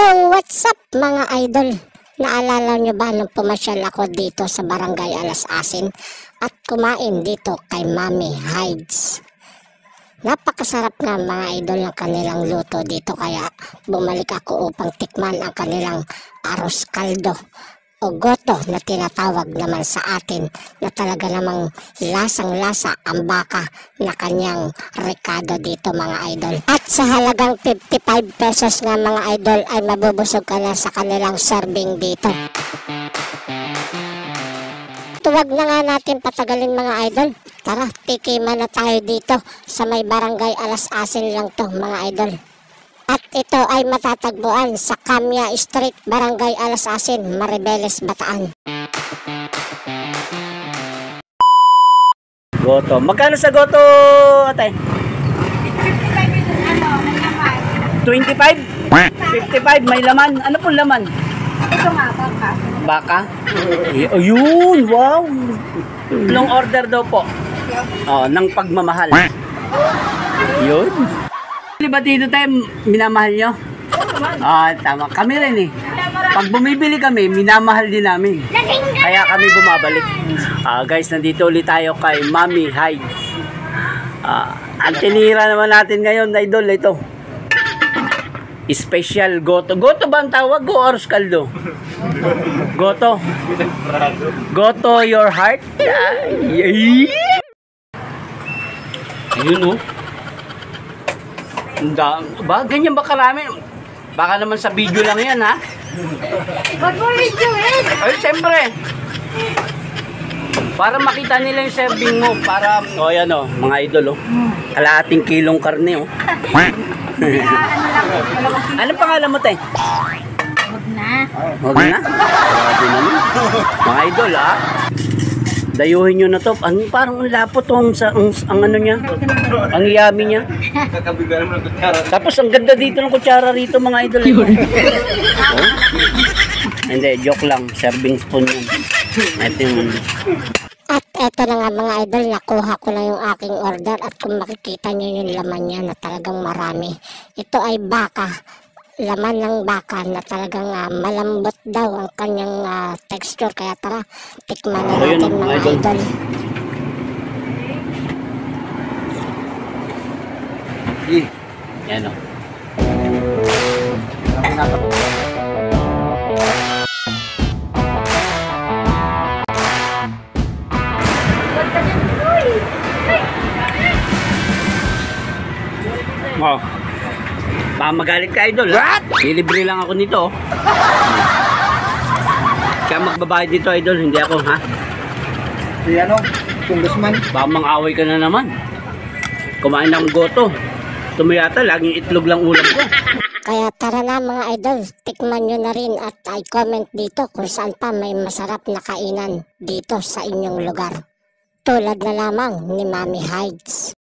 Yo, what's up mga idol? Naalala nyo ba nung pumasyal ako dito sa Barangay Alas Asin at kumain dito kay Mami Hides? Napakasarap na mga idol ng kanilang luto dito, kaya bumalik ako upang tikman ang kanilang arroz caldo o goto na tinatawag naman sa atin, na talaga namang lasang-lasa ang baka na kanyang rekado dito mga idol. At sa halagang 55 pesos nga mga idol ay mabubusog ka na sa kanilang serving dito. Tuwag na nga natin patagalin mga idol. Tara, tikiman na tayo dito sa may Barangay Alas Asin lang to mga idol. At ito ay matatagpuan sa Kamya Street, Barangay Alas Asin, Maribeles, Bataan. Goto. Magkano sa goto, ate? 25? 55, may laman. Ano pong laman? Ito nga, baka. Baka? Ayun, wow. Long order daw po. Oh, ng pagmamahal. Yun. Di ba dito tayo minamahal nyo? Tama. Kami rin eh. Pag bumibili kami, minamahal din namin. Kaya kami bumabalik. Guys, nandito ulit tayo kay Mami Hides. Ang tinira naman natin ngayon, idol, ito. Special goto. Goto ba ang tawag? Go arroz caldo? Goto. Goto your heart? Ayun oh. Ba, ganyan ba karami? Baka naman sa video lang yan, ha? Wag mo videoin! Ay, siyempre. Para makita nila yung serving mo. Para, yan o, mga idol, kalahating kilong karne, Ano pangalan mo, te? Wag na. Wag na? Grabe naman. Mga idol, dayuhin nyo na to. Parang ang lapot ang ano niya. Ang yummy niya. Tapos ang ganda dito ng kutsara rito mga idol. Hindi, joke lang. Serving spoon yan. Ito yung... At eto na nga mga idol, nakuha ko na yung aking order at kung makikita nyo yung laman niya na talagang marami. Ito ay baka. Laman ng baka na talagang malambot daw ang kanyang texture. Kaya tara, tikman na natin mga idol. Yan o. Baka magalit ka, idol. What? Lilibre lang ako nito. Kaya magbabayad dito, idol. Hindi ako, ha? Si Congressman. Baka mang-away ka na naman. Kumain ng goto. Tumiyata, laging itlog lang ulam ko. Kaya tara na mga idol, tikman nyo na rin at i-comment dito kung saan pa may masarap na kainan dito sa inyong lugar. Tulad na lamang ni Mami Hides.